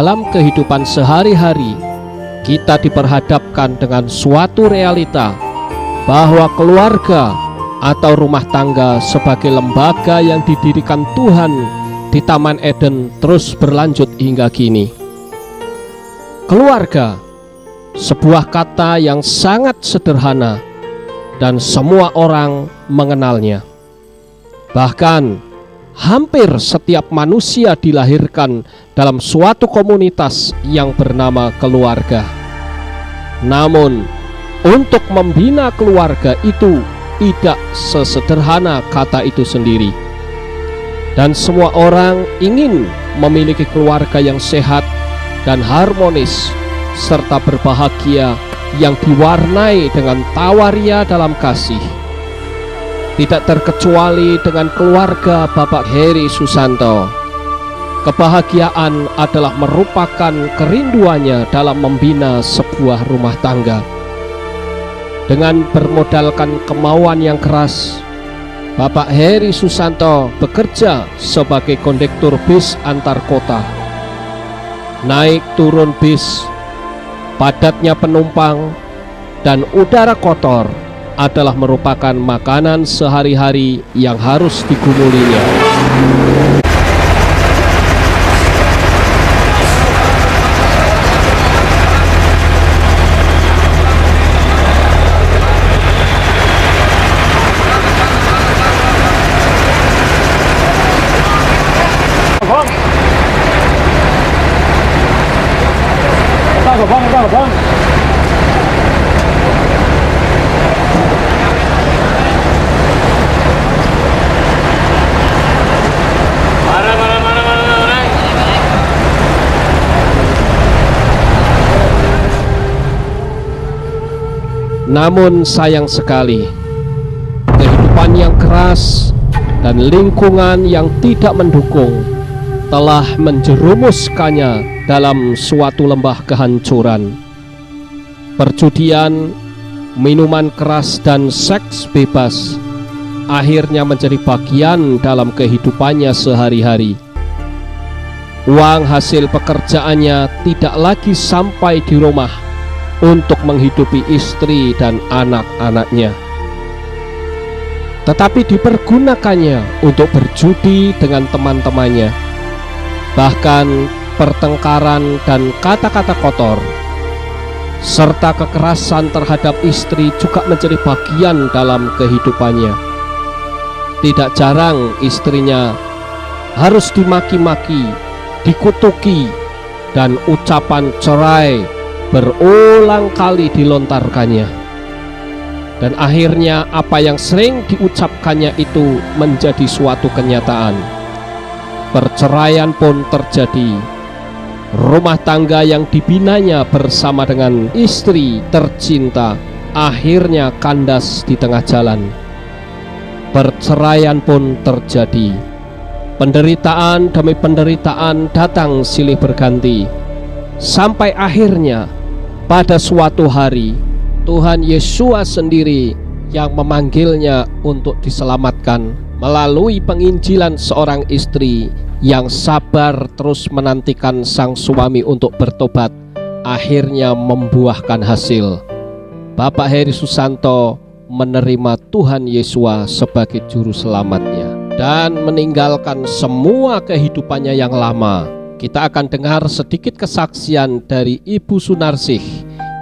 dalam kehidupan sehari-hari kita diperhadapkan dengan suatu realita bahwa keluarga atau rumah tangga sebagai lembaga yang didirikan Tuhan di Taman Eden terus berlanjut hingga kini. Keluarga, sebuah kata yang sangat sederhana dan semua orang mengenalnya. Bahkan hampir setiap manusia dilahirkan dalam suatu komunitas yang bernama keluarga. Namun, untuk membina keluarga itu tidak sesederhana kata itu sendiri. Dan semua orang ingin memiliki keluarga yang sehat dan harmonis serta berbahagia yang diwarnai dengan tawaria dalam kasih. Tidak terkecuali dengan keluarga Bapak Heri Susanto. Kebahagiaan adalah merupakan kerinduannya dalam membina sebuah rumah tangga. Dengan bermodalkan kemauan yang keras, Bapak Heri Susanto bekerja sebagai kondektur bis antar kota. Naik turun bis, padatnya penumpang, dan udara kotor adalah merupakan makanan sehari-hari yang harus digumulinya. Namun sayang sekali, kehidupan yang keras dan lingkungan yang tidak mendukung telah menjerumuskannya dalam suatu lembah kehancuran. Perjudian, minuman keras, dan seks bebas akhirnya menjadi bagian dalam kehidupannya sehari-hari. Uang hasil pekerjaannya tidak lagi sampai di rumah untuk menghidupi istri dan anak-anaknya, tetapi dipergunakannya untuk berjudi dengan teman-temannya. Bahkan pertengkaran dan kata-kata kotor serta kekerasan terhadap istri juga menjadi bagian dalam kehidupannya. Tidak jarang istrinya harus dimaki-maki, dikutuki, dan ucapan cerai berulang kali dilontarkannya. Dan akhirnya apa yang sering diucapkannya itu menjadi suatu kenyataan. Perceraian pun terjadi. Rumah tangga yang dibinanya bersama dengan istri tercinta akhirnya kandas di tengah jalan. Perceraian pun terjadi. Penderitaan demi penderitaan datang silih berganti, sampai akhirnya pada suatu hari Tuhan Yesus sendiri yang memanggilnya untuk diselamatkan melalui penginjilan seorang istri yang sabar terus menantikan sang suami untuk bertobat, akhirnya membuahkan hasil. Bapak Heri Susanto menerima Tuhan Yesus sebagai juru selamatnya dan meninggalkan semua kehidupannya yang lama. Kita akan dengar sedikit kesaksian dari Ibu Sunarsih,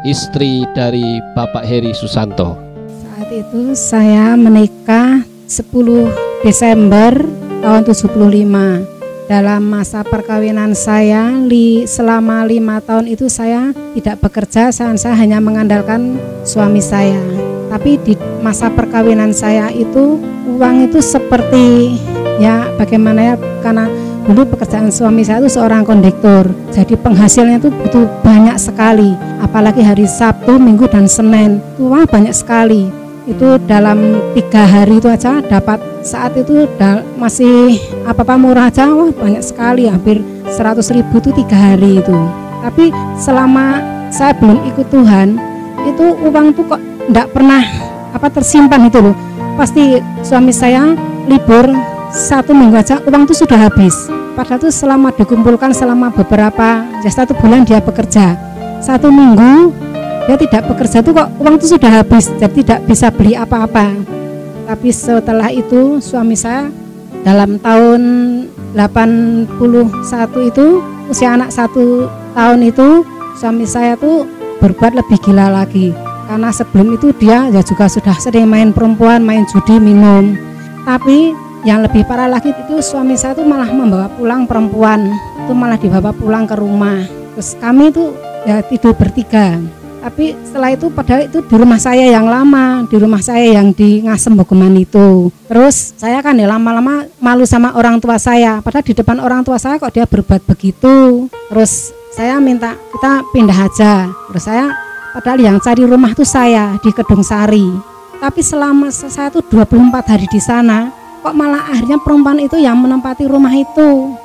istri dari Bapak Heri Susanto. Saat itu saya menikah 10 Desember tahun 75. Dalam masa perkawinan saya selama 5 tahun itu saya tidak bekerja, saya hanya mengandalkan suami saya. Tapi di masa perkawinan saya itu uang itu seperti ya bagaimana ya, karena dulu pekerjaan suami saya itu seorang kondektur, jadi penghasilannya itu butuh banyak sekali. Apalagi hari Sabtu, Minggu, dan Senin itu wah banyak sekali. Itu dalam 3 hari itu aja dapat, saat itu masih apa-apa murah aja, wah banyak sekali, hampir 100.000 itu 3 hari itu. Tapi selama saya belum ikut Tuhan, itu uang tuh kok enggak pernah tersimpan itu loh. Pasti suami saya libur 1 minggu aja uang itu sudah habis. padahal itu selama dikumpulkan selama beberapa, ya 1 bulan dia bekerja, 1 minggu dia tidak bekerja tuh kok uang itu sudah habis, jadi tidak bisa beli apa-apa. Tapi setelah itu suami saya dalam tahun 81 itu, usia anak 1 tahun itu, suami saya tuh berbuat lebih gila lagi. Karena sebelum itu dia ya juga sudah sering main perempuan, main judi, minum. Tapi yang lebih parah lagi itu suami saya tuh malah membawa pulang perempuan, itu malah dibawa pulang ke rumah. Terus kami itu ya tidur bertiga. Tapi setelah itu padahal itu di rumah saya yang lama, di rumah saya yang di Ngasem Bogoman itu. Terus saya kan ya lama-lama malu sama orang tua saya, padahal di depan orang tua saya kok dia berbuat begitu. Terus saya minta kita pindah aja. Terus saya padahal yang cari rumah tuh saya di Kedung Sari. Tapi selama saya tuh 24 hari di sana, kok malah akhirnya perempuan itu yang menempati rumah itu.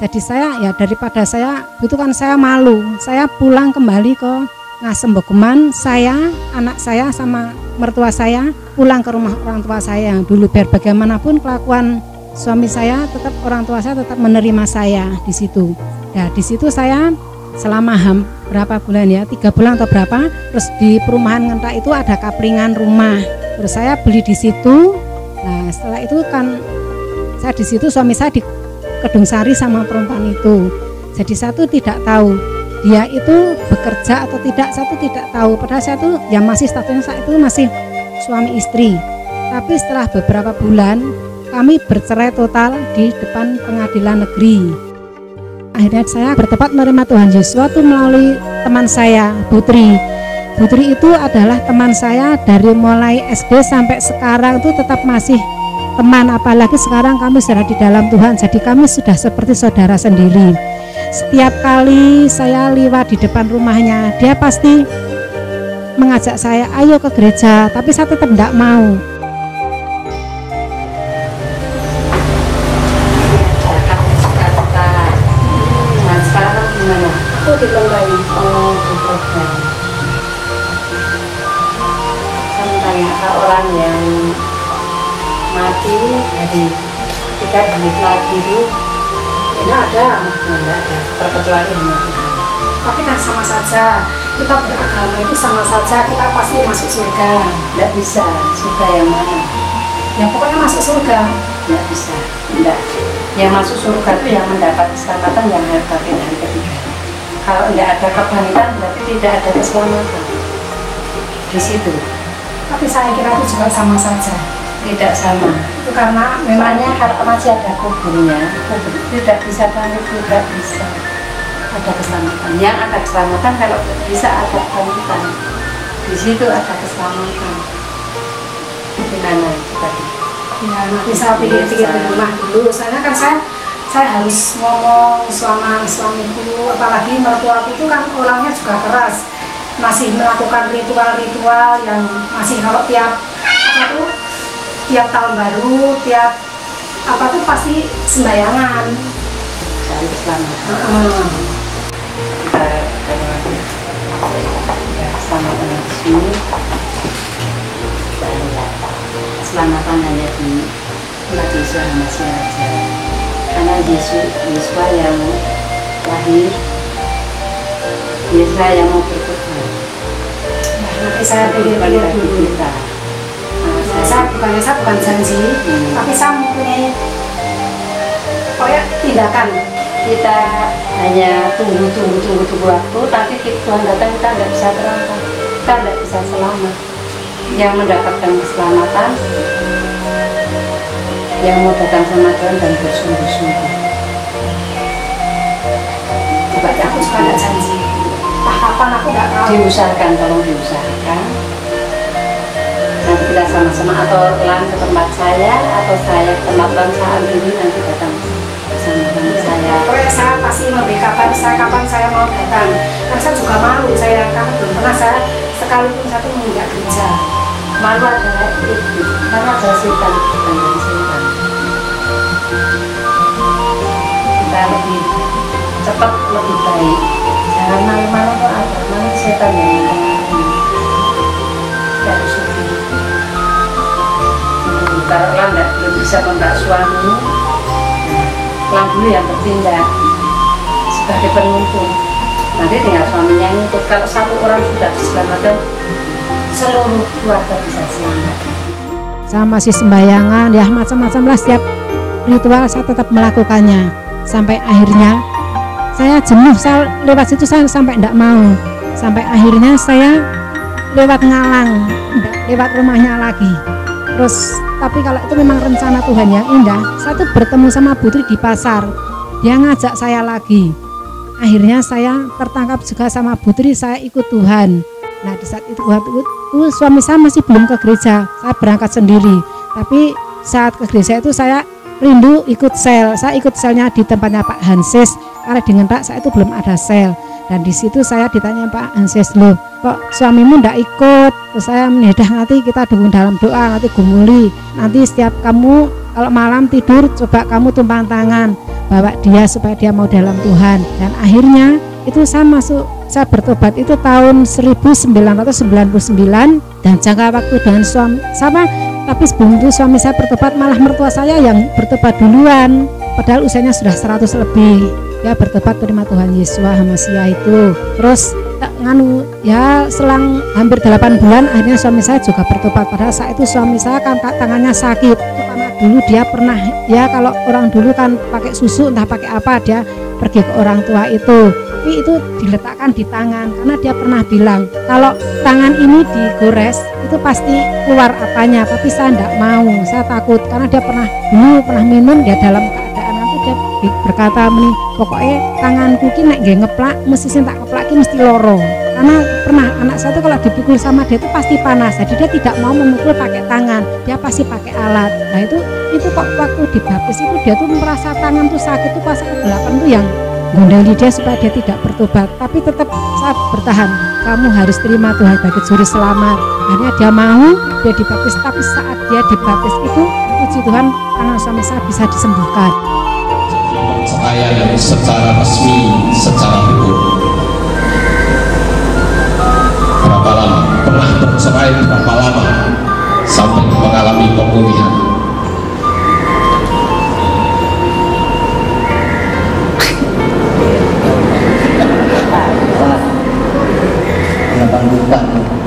Jadi saya ya daripada saya itu kan saya malu, saya pulang kembali ke Ngasem Bogoman, saya, anak saya sama mertua saya pulang ke rumah orang tua saya yang dulu. Biar bagaimanapun kelakuan suami saya, tetap orang tua saya tetap menerima saya di situ. Nah di situ saya selama berapa bulan ya, 3 bulan atau berapa, terus di perumahan Ngentak itu ada kaplingan rumah, terus saya beli di situ. Nah setelah itu kan saya di situ, suami saya di Kedung Sari sama perempuan itu. Jadi saya tuh tidak tahu dia itu bekerja atau tidak, saya tuh tidak tahu. Padahal saya tuh yang masih statusnya saat itu masih suami istri. Tapi setelah beberapa bulan kami bercerai total di depan pengadilan negeri. Akhirnya saya bertempat menerima Tuhan Yesus itu melalui teman saya, Putri. Putri itu adalah teman saya dari mulai SD sampai sekarang itu tetap masih teman, apalagi sekarang kami sudah di dalam Tuhan, jadi kami sudah seperti saudara sendiri. Setiap kali saya lewat di depan rumahnya, dia pasti mengajak saya, ayo ke gereja, tapi saya tetap tidak mau. Aku di Lembang. Oh, di Lembang. Saya tanya orang yang mati dari 3 menit lagi itu, ini ada? Enggak ada, terkecuali hanya Tuhan. Tapi kan sama saja, kita beragama itu sama saja, kita pasti masuk surga. Enggak bisa, surga yang mana? Ya pokoknya masuk surga. Enggak bisa, enggak. Yang masuk surga itu yang mendapat keselamatan yang hebat dari ketiga. Kalau tidak ada kebangkitan berarti tidak ada keselamatan di situ. Tapi saya kira itu juga sama saja. Tidak sama. Itu karena memangnya kalau masih ada kuburnya, tidak bisa bangkit, tidak bisa ada keselamatan. Yang ada keselamatan kalau bisa ada kebangkitan. Di situ ada keselamatan. Gimana itu tadi? Ya nanti saya pikir-pikir di rumah dulu. Soalnya kan saya harus ngomong sama suamiku, apalagi mertuaku itu kan orangnya juga keras, masih melakukan ritual-ritual yang masih kalau tiap tahun baru, tiap apa tuh pasti sembayangan. Cari keselamatan. Keselamatan di sini, keselamatan hanya di umat Yesus masih aja. Karena Yesus yang lahir, Yesus yang mau berkorban. Nanti saya pikir-pikir dulu. Saya bukan janji, tapi saya mempunyai pokoknya tindakan. Kita hanya tunggu waktu, tapi Tuhan datang kita nggak bisa terangkat, kita nggak bisa selamat. Yang mendapatkan keselamatan, yang mau datang sama Tuhan dan bersungguh-sungguh. Coba aku juga ada janji. Kapan aku nggak tahu. Diusahakan, tolong diusahakan. Nanti kita sama-sama atau Lan ke tempat saya atau saya ke tempat Lan saat ini nanti datang bersama dengan saya. Pokoknya saya pasti memberi kapan saya mau datang. Karena saya juga malu, saya karena belum pernah saya sekalipun satu menginjak gereja. Malu adalah itu, karena ada setan dengan setan. Kita lebih cepat, lebih baik. Jangan malu-malu kok ada, malu setan yang tidak bersyukur. Kalau Anda belum bisa kontak suami, pulang dulu yang bertindak sebagai penuntung. Nanti tinggal suaminya ngikut. Kalau satu orang sudah diselamatkan, seluruh keluarga bisa selamat. Saya masih sembayangan, ya macam-macam lah, setiap ritual saya tetap melakukannya. Sampai akhirnya saya jenuh, saya lewat situ saya sampai tidak mau. Sampai akhirnya saya lewat Ngalang, lewat rumahnya lagi. Terus tapi kalau itu memang rencana Tuhan yang indah, saya tuh bertemu sama Putri di pasar. Dia ngajak saya lagi. Akhirnya saya tertangkap juga sama Putri, saya ikut Tuhan. Nah di saat itu suami saya masih belum ke gereja, saya berangkat sendiri. Tapi saat ke gereja itu saya rindu ikut sel. Saya ikut selnya di tempatnya Pak Hanses, karena dengan Pak saya itu belum ada sel. Dan di situ saya ditanya Pak Hanses, loh kok suamimu ndak ikut? Terus saya menedah, nanti kita dukung dalam doa, nanti gumuli. Nanti setiap kamu kalau malam tidur coba kamu tumpang tangan, bawa dia supaya dia mau dalam Tuhan. Dan akhirnya itu saya bertobat itu tahun 1999, dan jangka waktu dengan suami sama. Tapi sebelum itu suami saya bertobat, malah mertua saya yang bertobat duluan, padahal usianya sudah 100 lebih. Ya bertobat terima Tuhan Yesus Hamasiah itu. Terus ya selang hampir 8 bulan akhirnya suami saya juga bertobat. Padahal saat itu suami saya kan tangannya sakit. Karena dulu dia pernah, ya kalau orang dulu kan pakai susu entah pakai apa, dia pergi ke orang tua itu. Tapi itu diletakkan di tangan karena dia pernah bilang kalau tangan ini digores itu pasti keluar apanya. Tapi saya tidak mau, saya takut karena dia pernah minum, dia dalam keadaan nanti dia berkata meni, pokoknya tanganku ki nek nggih ngeplak mesti sing tak keplak ki mesti loro. Karena pernah anak saya tuh kalau dipukul sama dia itu pasti panas. Jadi dia tidak mau memukul pakai tangan, dia pasti pakai alat. Nah itu kok waktu dibaptis itu dia tuh merasa tangan tuh sakit tuh pas ke-8 tuh yang gondeli dia supaya dia tidak bertobat. Tapi tetap saya bertahan, kamu harus terima Tuhan sebagai juru selamat. Akhirnya dia mau, dia dibaptis. Tapi saat dia dibaptis itu puji Tuhan tangan suami saya bisa disembuhkan. Perceraian secara resmi, secara hukum berapa lama? Pernah bercerai berapa lama sampai mengalami pemulihan?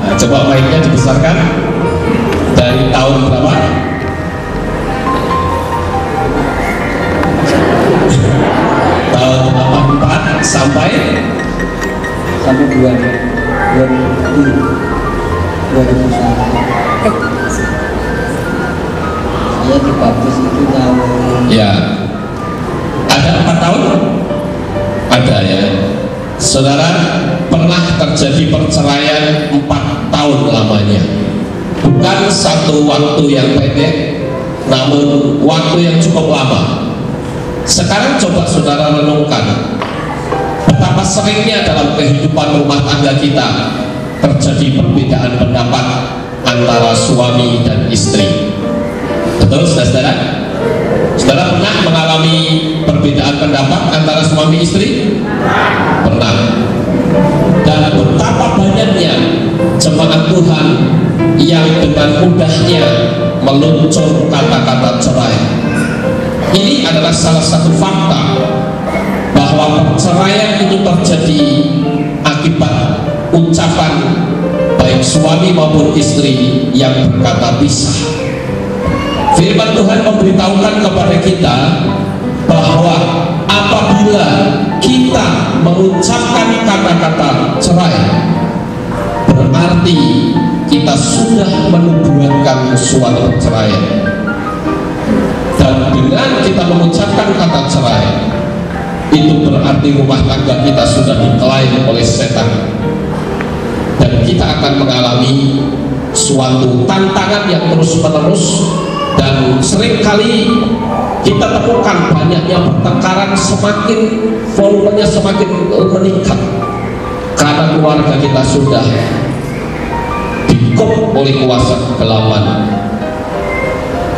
Nah, coba mic-nya dibesarkan. Dari tahun berapa? Tahun 84 sampai 2001. Saya dibaptis itu tahun. Ya, ada 4 tahun? Ada ya. Saudara, pernah terjadi perceraian 4 tahun lamanya. Bukan satu waktu yang pendek, namun waktu yang cukup lama. Sekarang coba saudara renungkan betapa seringnya dalam kehidupan rumah tangga kita terjadi perbedaan pendapat antara suami dan istri. Betul saudara? Saudara pernah mengalami perbedaan pendapat antara suami istri? Pernah. Dan betapa banyaknya jemaat Tuhan yang dengan mudahnya meluncur kata-kata cerai. Ini adalah salah satu fakta bahwa perceraian itu terjadi akibat ucapan baik suami maupun istri yang berkata pisah. Firman Tuhan memberitahukan kepada kita bahwa apabila kita mengucapkan kata-kata cerai, berarti kita sudah menubuatkan suatu perceraian. Dan dengan kita mengucapkan kata cerai, itu berarti rumah tangga kita sudah diklaim oleh setan. Dan kita akan mengalami suatu tantangan yang terus-menerus. Dan seringkali kita temukan banyaknya pertengkaran, semakin volumenya semakin meningkat karena keluarga kita sudah dikop oleh kuasa kegelapan.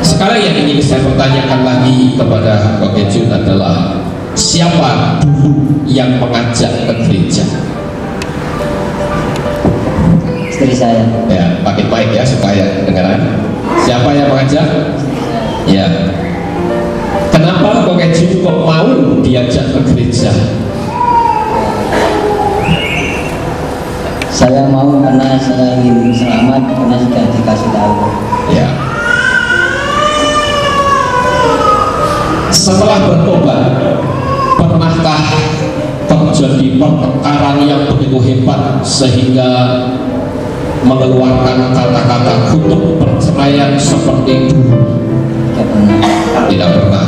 Sekarang yang ingin saya pertanyakan lagi kepada Kak Jun adalah siapa dulu yang mengajak ke gereja? Istri saya. Ya, pakai mic ya supaya dengaran. Siapa yang mengajak? Ya. Kenapa Kak Jun kok mau diajak ke gereja? Saya mau karena saya ingin selamat karena sudah dikasih tahu. Ya. Setelah bertobat, pernahkah terjadi pertengkaran yang begitu hebat sehingga mengeluarkan kata-kata kutuk perceraian seperti itu? Tidak pernah. Tidak pernah.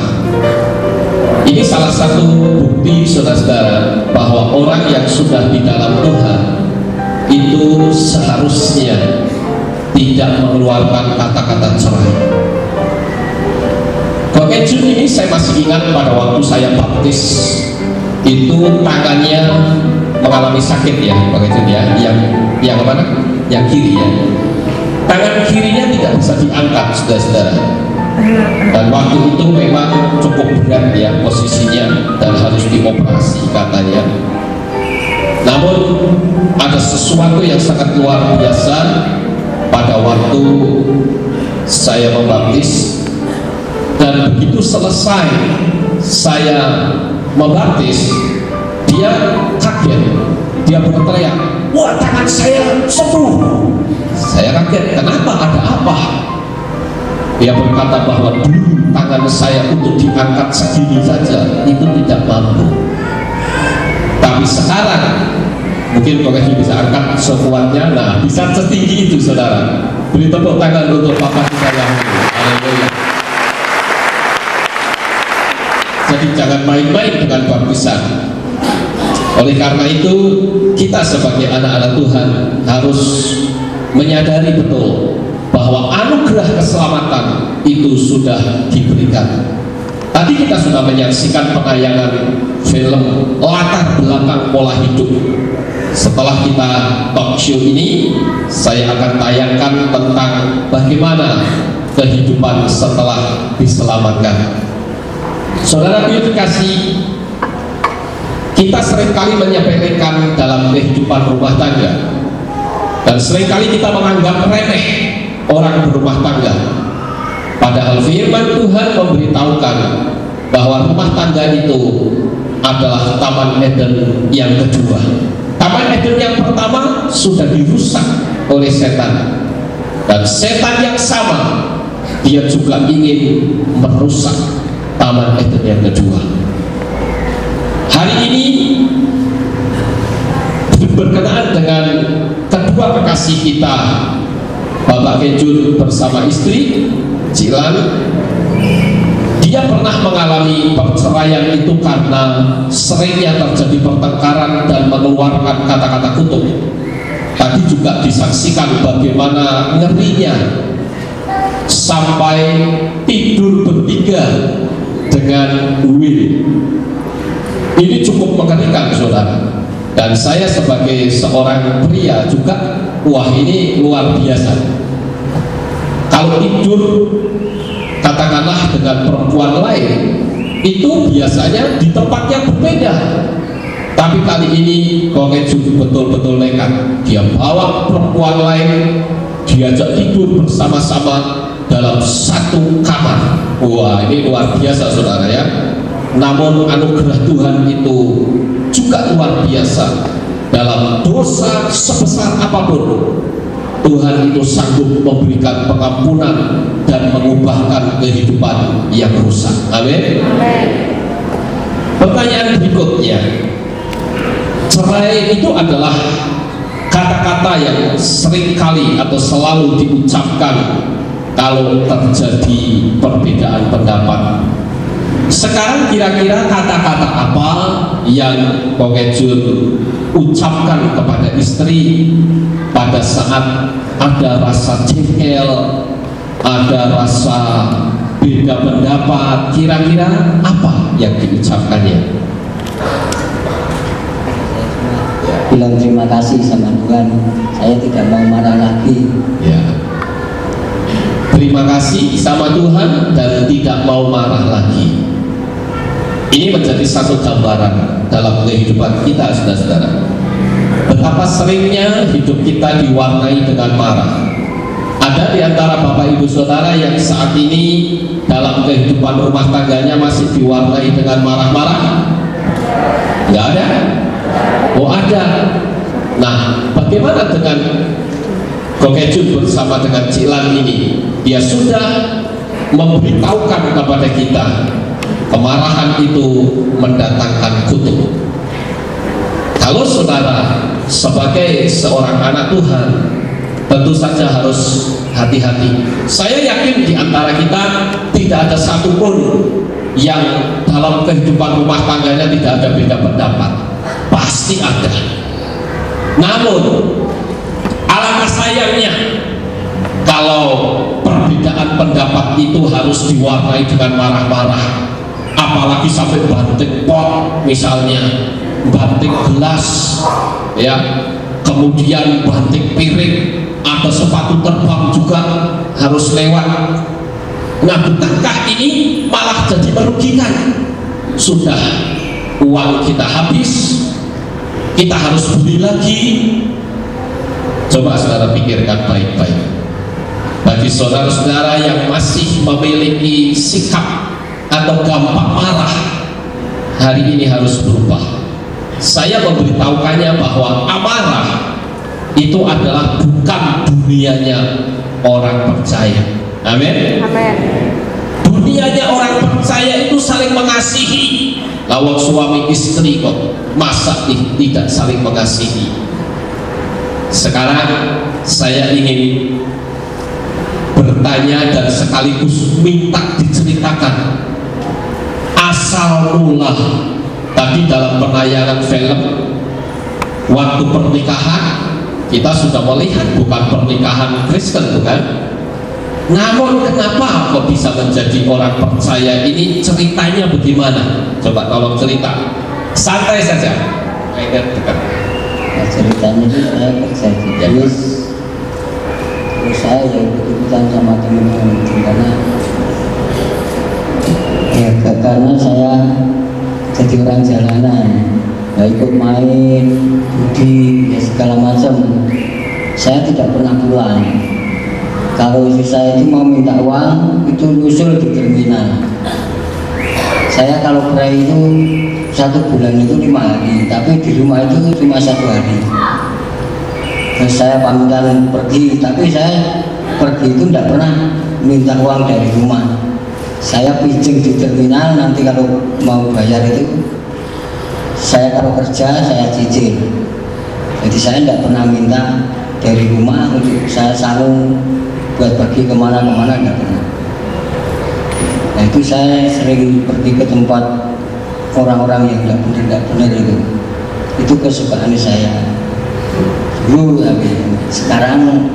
Ini salah satu bukti, saudara-saudara, bahwa orang yang sudah di dalam Tuhan itu seharusnya tidak mengeluarkan kata-kata cerai. Kakek Jun ini saya masih ingat pada waktu saya baptis, itu tangannya mengalami sakit ya, Kakek Jun ya, yang mana? Yang kiri ya. Tangan kirinya tidak bisa diangkat, saudara-saudara. Dan waktu itu memang cukup berat ya posisinya dan harus dioperasi katanya. Namun ada sesuatu yang sangat luar biasa pada waktu saya membaptis, dan begitu selesai saya membaptis, dia kaget, dia berteriak, "Wah, tangan saya sembuh." Saya kaget, kenapa, ada apa? Dia berkata bahwa dulu tangan saya untuk diangkat segini saja itu tidak mampu, tapi sekarang mungkin Kakek bisa angkat sekuatnya. Nah, bisa setinggi itu, saudara. Beri tepuk tangan untuk Bapak kita yang ini. Haleluya. Jadi jangan main-main dengan baptisan. Oleh karena itu, kita sebagai anak-anak Tuhan harus menyadari betul bahwa anugerah keselamatan itu sudah diberikan. Tadi kita sudah menyaksikan penayangan film latar belakang pola hidup. Setelah kita talk show ini, saya akan tayangkan tentang bagaimana kehidupan setelah diselamatkan. Saudara kasih, kita seringkali menyepelekan dalam kehidupan rumah tangga, dan seringkali kita menganggap remeh orang berumah tangga. Padahal firman Tuhan memberitahukan bahwa rumah tangga itu adalah Taman Eden yang kedua. Taman Eden yang pertama sudah dirusak oleh setan, dan setan yang sama dia juga ingin merusak Taman Eden yang kedua. Hari ini berkenaan dengan kedua kekasih kita, Bapak Kenjun bersama istri Cilan. Dia pernah mengalami perceraian itu karena seringnya terjadi pertengkaran dan mengeluarkan kata-kata kutuk. Tadi juga disaksikan bagaimana ngerinya sampai tidur bertiga dengan Will. Ini cukup mengerikan, saudara. Dan saya sebagai seorang pria juga, wah ini luar biasa. Kalau tidur katakanlah dengan perempuan lain, itu biasanya di tempat yang berbeda. Tapi kali ini Koketsu betul-betul nekat. Dia bawa perempuan lain, diajak tidur bersama-sama dalam satu kamar. Wah ini luar biasa, saudara ya. Namun anugerah Tuhan itu juga luar biasa. Dalam dosa sebesar apapun, Tuhan itu sanggup memberikan pengampunan dan mengubahkan kehidupan yang rusak. Amin. Pertanyaan berikutnya, cerai itu adalah kata-kata yang seringkali atau selalu diucapkan kalau terjadi perbedaan pendapat. Sekarang kira-kira kata-kata apa yang Koketjun ucapkan kepada istri pada saat ada rasa jengkel, ada rasa beda pendapat? Kira-kira apa yang diucapkannya? Bilang terima kasih sama Tuhan, saya tidak mau marah lagi. Ya. Terima kasih sama Tuhan dan tidak mau marah lagi. Ini menjadi satu gambaran dalam kehidupan kita, saudara-saudara. Betapa seringnya hidup kita diwarnai dengan marah. Ada di antara Bapak Ibu Saudara yang saat ini dalam kehidupan rumah tangganya masih diwarnai dengan marah-marah. Nggak ada? Oh ada. Nah, bagaimana dengan Kokejun bersama dengan Cilan ini? Dia sudah memberitahukan kepada kita, kemarahan itu mendatangkan kutuk. Kalau saudara sebagai seorang anak Tuhan, tentu saja harus hati-hati. Saya yakin di antara kita tidak ada satupun yang dalam kehidupan rumah tangganya tidak ada beda pendapat. Pasti ada. Namun alangkah sayangnya kalau perbedaan pendapat itu harus diwarnai dengan marah-marah, apalagi sampai banting pot misalnya, banting gelas, ya, kemudian banting piring atau sepatu terbang juga harus lewat. Nah, bukankah ini malah jadi merugikan? Sudah uang kita habis, kita harus beli lagi. Coba saudara pikirkan baik-baik. Bagi saudara-saudara yang masih memiliki sikap atau gampang marah, hari ini harus berubah. Saya memberitahukannya bahwa amarah itu adalah bukan dunianya orang percaya. Amin. Amin. Dunianya orang percaya itu saling mengasihi. Lawang suami istri kok masa tidak saling mengasihi. Sekarang saya ingin bertanya dan sekaligus minta diceritakan asal mula tadi dalam penayangan film waktu pernikahan kita sudah melihat bukan pernikahan Kristen, bukan? Namun kenapa kok bisa menjadi orang percaya ini? Ceritanya bagaimana? Coba tolong cerita. Santai saja. Dekat. Nah, ceritanya itu saya kerja di terus saya yang ikut-ikutan sama teman-teman karena ya karena saya jadi orang jalanan, nggak ikut main, judi, ya segala macam. Saya tidak pernah pulang. Kalau istri saya itu mau minta uang, itu nyusul di terminal. Saya kalau berai itu 1 bulan itu 5 hari, tapi di rumah itu cuma 1 hari. Terus saya pamitan pergi, tapi saya pergi itu tidak pernah minta uang dari rumah. Saya pinjam di terminal, nanti kalau mau bayar itu, saya kalau kerja saya cicil. Jadi saya tidak pernah minta dari rumah untuk saya selalu buat pergi kemana-kemana, nggak pernah. Nah itu saya sering pergi ke tempat orang-orang yang nggak benar itu kesukaan saya dulu. Tapi sekarang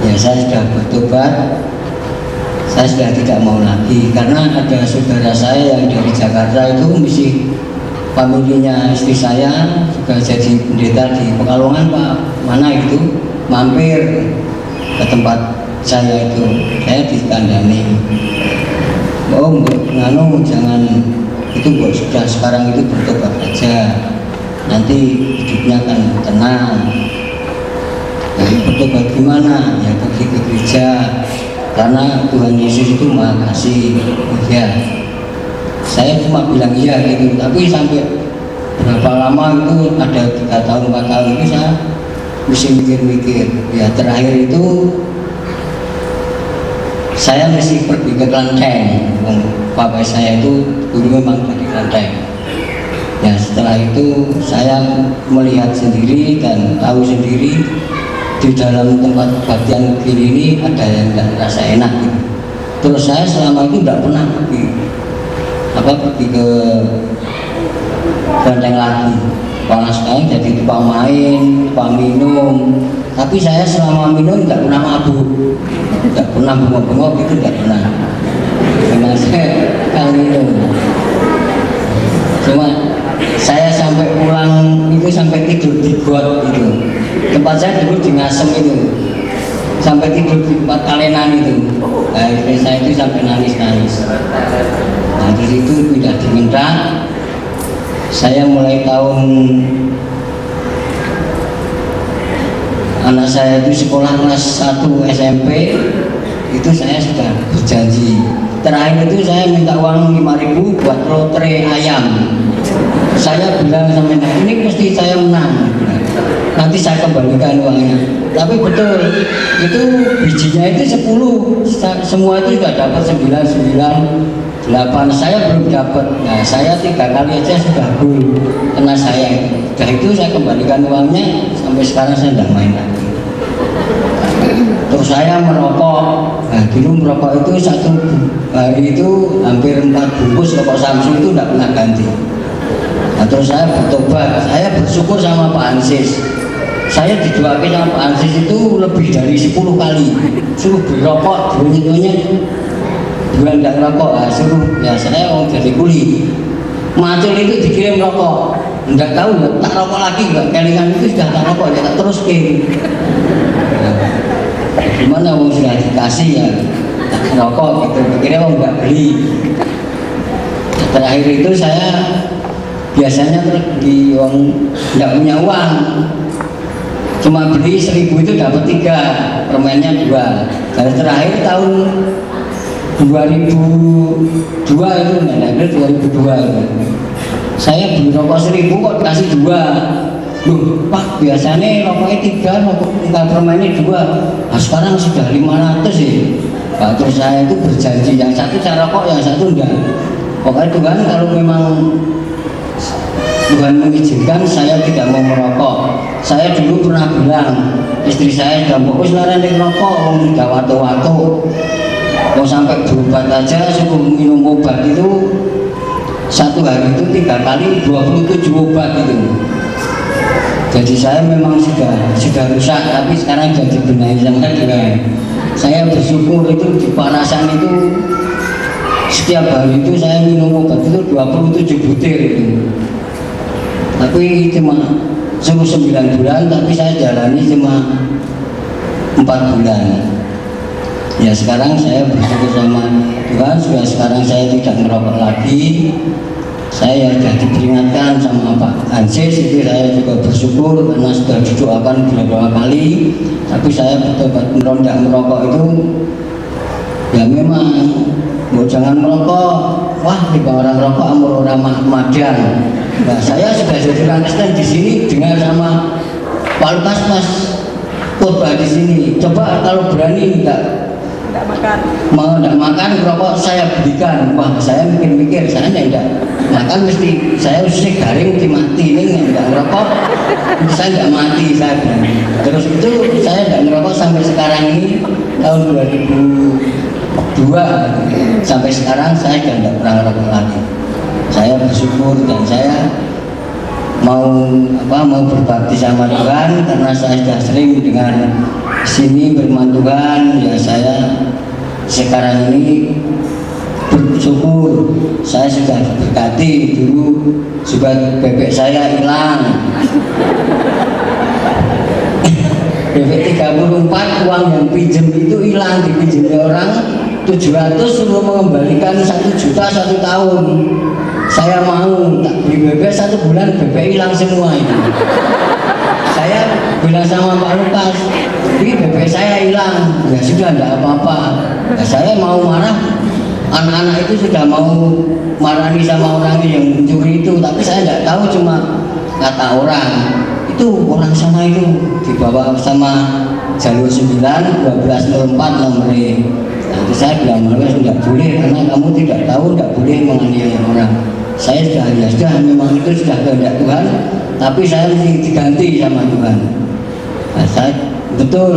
ya saya sudah bertobat, saya sudah tidak mau lagi karena ada saudara saya yang dari Jakarta itu mesti familinya istri saya juga jadi pendeta di Pekalongan Pak, mana itu mampir ke tempat saya itu, saya dikandani, oh nganu jangan itu buat sudah sekarang itu bertobat aja, nanti hidupnya akan tenang. Jadi bertobat gimana? Ya pergi ke gereja, karena Tuhan Yesus itu Maha Kasih. Ya, saya cuma bilang iya gitu, tapi sampai berapa lama itu ada 3 tahun 4 tahun itu saya mesti mikir-mikir. Ya terakhir itu saya mesti pergi ke Klenteng. Bapak saya itu dulu memang dari Klenteng. Ya setelah itu saya melihat sendiri dan tahu sendiri di dalam tempat kebaktian begini ini ada yang nggak rasa enak gitu. Terus saya selama itu nggak pernah pergi ke Klenteng lagi. Panas sekali jadi tukang main, tukang minum. Tapi saya selama minum nggak pernah mabuk, nggak pernah bengok-bengok itu nggak pernah. Cuma saya kalau minum. Cuma saya sampai pulang itu sampai tidur di got itu. Tempat saya dulu di Ngasem itu, sampai tidur di tempat Kalenan itu. Nah, istri saya itu sampai nangis-nangis. Nah di situ pindah di Mendak. Saya mulai tahun anak saya itu sekolah kelas 1 SMP itu saya sudah berjanji. Terakhir itu saya minta uang 5.000 buat lotre ayam. Saya bilang sama dia, ini mesti saya menang, nanti saya kembalikan uangnya. Tapi betul, itu bijinya itu 10, semua itu sudah dapat 9, 8, saya belum dapat. Nah, saya 3 kali aja sudah gol kena saya. Sudah itu saya kembalikan uangnya, sampai sekarang saya tidak main lagi. Terus saya merokok. Nah, dulu merokok itu satu hari itu hampir 4 bungkus rokok Samsung itu tidak pernah ganti. Nah, terus saya bertobat. Saya bersyukur sama Pak Ansis. Saya dijualkan sama Pak Ansis itu lebih dari 10 kali. Suruh beli rokok, bunyi-bunyinya bulan tidak rokok. Nah, suruh ya saya mau jadi kuli. Macul itu dikirim rokok. Tidak tahu, tak rokok lagi nggak. Kelingan itu sudah tak rokok, ya tak terus kirim. Gimana mau sudah dikasih ya rokok gitu, pikirnya mau nggak beli. Terakhir itu saya biasanya di uang nggak punya uang, cuma beli 1000 itu dapat 3, permennya 2. Dari terakhir tahun 2002 itu, nah 2002 itu saya beli rokok 1000 kok dikasih 2. Loh Pak, biasanya rokoknya 3, rokok permennya 2. Nah, sekarang sudah 500 ya. Nah, terus saya itu berjanji, yang satu saya rokok, yang satu enggak. Pokoknya Tuhan kalau memang Tuhan mengizinkan saya tidak mau merokok. Saya dulu pernah bilang, istri saya sudah fokus larang rokok, udah waktu-waktu mau sampai berobat aja, cukup minum obat itu 1 hari itu 3 kali 27 obat itu. Jadi saya memang sudah rusak, tapi sekarang jadi benahi sama dengan. Saya bersyukur itu di Parasan itu setiap hari itu saya minum obat itu 27 butir itu. Tapi cuma suruh 9 bulan, tapi saya jalani cuma 4 bulan. Ya sekarang saya bersyukur sama Tuhan, sudah sekarang saya tidak merokok lagi. Saya sudah diperingatkan sama Pak Ansis, itu saya juga bersyukur karena sudah didoakan beberapa kali. Tapi saya bertobat merondak merokok itu ya memang mau jangan merokok. Wah, di orang rokok amur orang madan. Nah, saya sudah jadi orang Kristen di sini dengar sama Pak Lukas Mas khotbah di sini. Coba kalau berani tidak makan rokok saya belikan. Wah, saya mikir-mikir, saya tidak makan, mesti saya usik garing mati ini nggak ngerokok, saya nggak mati saya bilang. Terus itu saya nggak ngerokok sampai sekarang ini tahun 2002 sampai sekarang saya sudah nggak pernah ngerokok lagi. Saya bersyukur dan saya mau berbakti sama Tuhan karena saya sudah sering dengan sini firman Tuhan. Ya saya sekarang ini bersyukur saya sudah diberkati. Dulu juga bebek saya hilang. Bebek 34 uang yang pinjam itu hilang, dipinjami orang 700 suruh mengembalikan 1 juta 1 tahun. Saya mau tak beli bebek 1 bulan, bebek hilang semua itu. Saya bilang sama Pak Lukas, ini bebek saya hilang. Ya sudah, tidak apa-apa. Ya, saya mau marah, anak-anak itu sudah mau marani sama orang yang mencuri itu, tapi saya tidak tahu, cuma kata orang itu orang sana itu dibawa sama jalur 9 1204 nomornya. Nanti saya bilang mereka tidak boleh karena kamu tidak tahu, tidak boleh menganiaya orang. Saya sudah memang itu sudah kehendak Tuhan, tapi saya mesti diganti sama Tuhan. Nah, saya betul,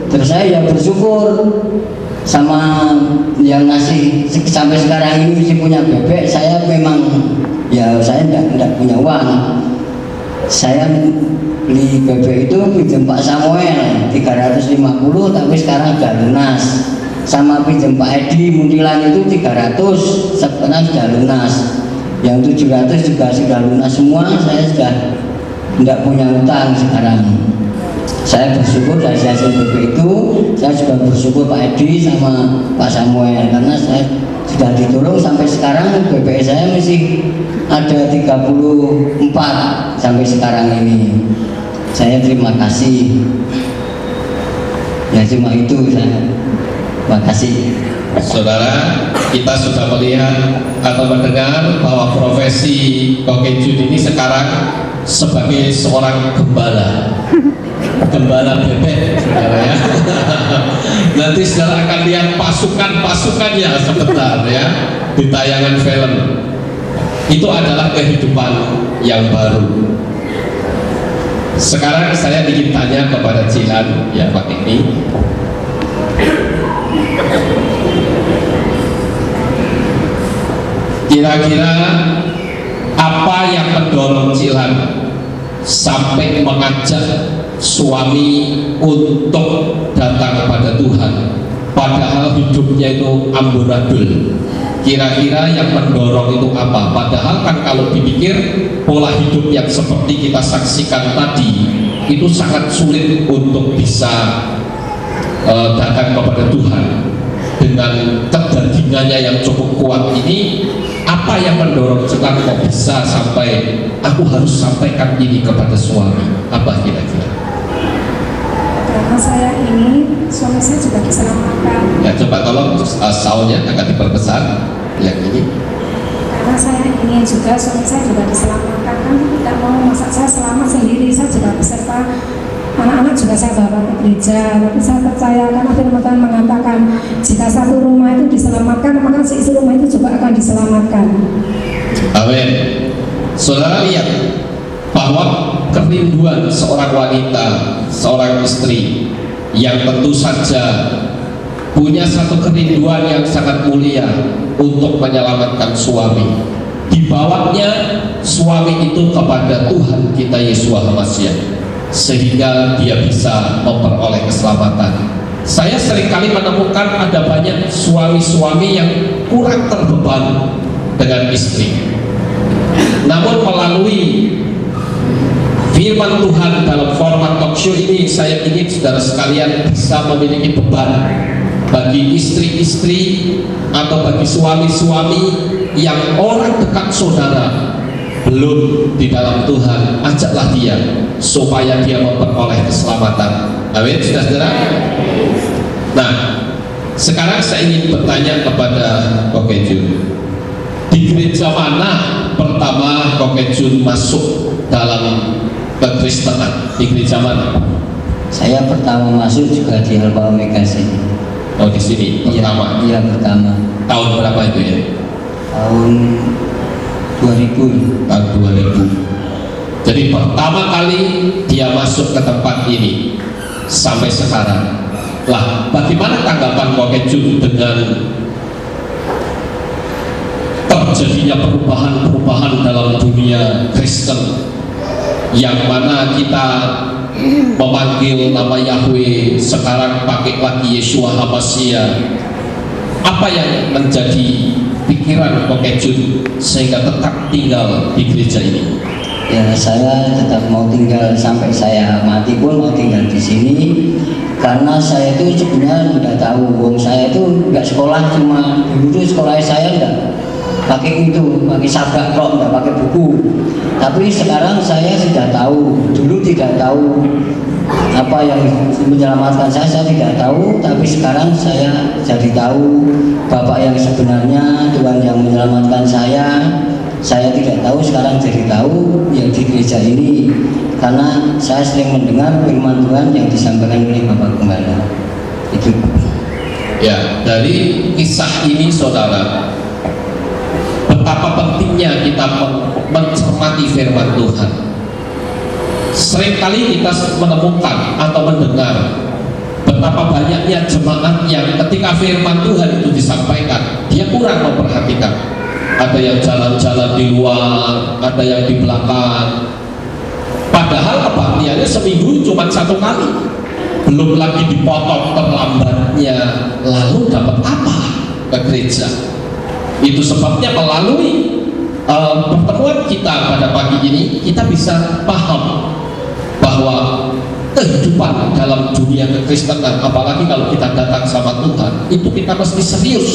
terus saya ya bersyukur sama yang ngasih sampai sekarang ini masih punya bebek. Saya memang ya saya tidak punya uang. Saya beli bebek itu pinjam Pak Samuel 350, tapi sekarang sudah lunas. Sama pinjam Pak Edi Muntilan itu 300, sekarang sudah lunas. Yang 700 juga sudah lunas semua. Saya sudah tidak punya utang sekarang. Saya bersyukur dari hasil bebek itu. Saya juga bersyukur Pak Edi sama Pak Samuel karena saya sudah ditolong sampai sekarang. Bebek saya masih ada 34 sampai sekarang ini. Saya terima kasih. Ya cuma itu saya. Terima kasih. Saudara, kita sudah melihat atau mendengar bahwa profesi Koke Jun ini sekarang sebagai seorang gembala bebek, saudara ya. Nanti saudara akan lihat pasukannya sebentar ya di tayangan film. Itu adalah kehidupan yang baru. Sekarang saya ingin tanya kepada Jihan, ya Pak ini. Kira-kira apa yang mendorong Jihan sampai mengajak suami untuk datang kepada Tuhan, padahal hidupnya itu amburadul? Kira-kira yang mendorong itu apa? Padahal kan kalau dipikir pola hidup yang seperti kita saksikan tadi itu sangat sulit untuk bisa datang kepada Tuhan. Dengan kedagingannya yang cukup kuat ini, apa yang mendorong Jihan kok bisa sampai aku harus sampaikan ini kepada suami? Apa kira-kira? Karena saya ingin suami saya juga diselamatkan. Ya, coba tolong soundnya agak diperbesar yang ini. Karena saya ingin juga suami saya juga diselamatkan, kan tidak mau masa saya selamat sendiri, saya juga beserta anak-anak juga saya bawa ke gereja. Tapi saya percaya karena firman Tuhan mengatakan jika satu rumah itu diselamatkan, maka seisi rumah itu juga akan diselamatkan. Amin. Saudara lihat bahwa kerinduan seorang wanita, seorang istri yang tentu saja punya satu kerinduan yang sangat mulia untuk menyelamatkan suami, dibawanya suami itu kepada Tuhan kita Yesus Hamasiah, sehingga dia bisa memperoleh keselamatan. Saya seringkali menemukan ada banyak suami-suami yang kurang terbeban dengan istri, namun melalui firman Tuhan dalam format talk show ini, saya ingin saudara sekalian bisa memiliki beban bagi istri-istri atau bagi suami-suami yang orang dekat saudara belum di dalam Tuhan. Ajaklah dia supaya dia memperoleh keselamatan. Amin, saudara. Nah, sekarang saya ingin bertanya kepada Koke Jun, di gereja mana pertama Koke Jun masuk dalam kekristenan? Di gereja mana? Saya pertama masuk juga di Alpha Omega sini. Oh, di sini pertama. Iya, pertama. Tahun berapa itu ya? Tahun 2000. Tahun 2000. Jadi pertama kali dia masuk ke tempat ini sampai sekarang. Lah, bagaimana tanggapan Koke Jun dengan terjadinya perubahan-perubahan dalam dunia Kristen, yang mana kita memanggil nama Yahweh sekarang pakai lagi Yeshua Hamasiah? Apa yang menjadi pikiran Koke Jun sehingga tetap tinggal di gereja ini? Ya, saya tetap mau tinggal sampai saya mati pun mau tinggal di sini, karena saya itu sebenarnya udah tahu, saya itu nggak sekolah, cuma dulu tuh sekolah saya nggak pakai itu, pakai sabak kok, nggak pakai buku. Tapi sekarang saya sudah tahu, dulu tidak tahu apa yang menyelamatkan saya tidak tahu, tapi sekarang saya jadi tahu Bapak yang sebenarnya, Tuhan yang menyelamatkan saya tidak tahu, sekarang jadi tahu yang di gereja ini, karena saya sering mendengar firman Tuhan yang disampaikan oleh Bapak Gembala. Itu. Ya, dari kisah ini saudara, betapa pentingnya kita mencermati firman Tuhan. Seringkali kita menemukan atau mendengar betapa banyaknya jemaat yang ketika firman Tuhan itu disampaikan, dia kurang memperhatikan. Ada yang jalan-jalan di luar, ada yang di belakang. Padahal kebaktiannya seminggu cuma 1 kali, belum lagi dipotong terlambatnya. Lalu dapat apa ke gereja? Itu sebabnya melalui pertemuan kita pada pagi ini, kita bisa paham bahwa kehidupan dalam dunia kekristenan, apalagi kalau kita datang sama Tuhan, itu kita mesti serius,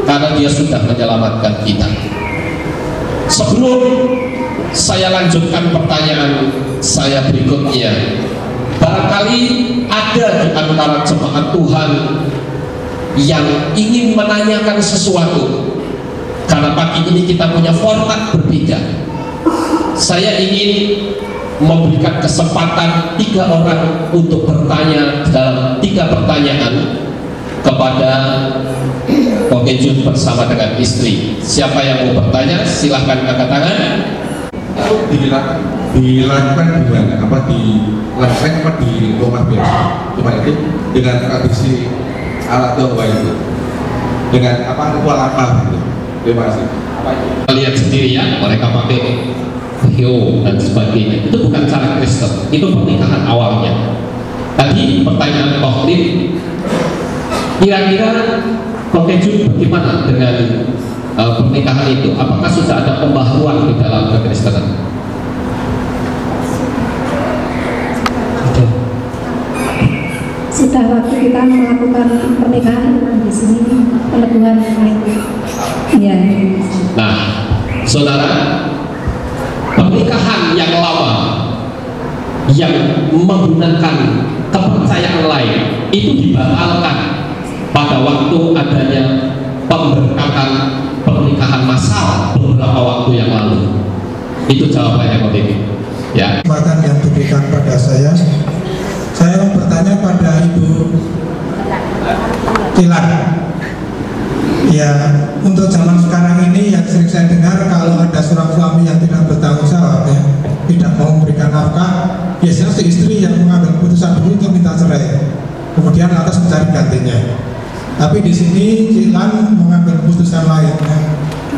karena dia sudah menyelamatkan kita. Sebelum saya lanjutkan pertanyaan saya berikutnya, barangkali ada di antara jemaat Tuhan yang ingin menanyakan sesuatu, karena pagi ini kita punya format berbeda. Saya ingin memberikan kesempatan 3 orang untuk bertanya dalam 3 pertanyaan kepada Koke Jun bersama dengan istri. Siapa yang mau bertanya silahkan angkat tangan. Dilakukan di mana? Apa di website apa di rumah biasa? Cuma itu dengan tradisi alat Jawa itu dengan apa ritual apa gitu. Terima kasih. Lihat sendiri ya, mereka pakai hio dan sebagainya. Itu bukan cara Kristen, itu pernikahan awalnya. Tadi pertanyaan Tohlim, kira-kira Koke Jun bagaimana dengan pernikahan itu? Apakah sudah ada pembaharuan di dalam kekristenan? Sudah waktu kita melakukan pernikahan di sini peneguhan itu. Ya. Nah, saudara, pernikahan yang lama yang menggunakan kepercayaan lain itu dibatalkan pada waktu adanya pemberkatan pernikahan massal beberapa waktu yang lalu. Itu jawabannya Pak Dewi. Ya. Kesempatan yang diberikan pada saya bertanya pada Ibu Tilan. Ya, untuk zaman sekarang ini yang sering saya dengar kalau ada seorang suami yang tidak bertanggung jawab, ya, tidak mau memberikan nafkah, biasanya si istri yang mengambil keputusan dulu untuk minta cerai, kemudian atas mencari gantinya. Tapi di sini Cilan mengambil keputusan lain, ya,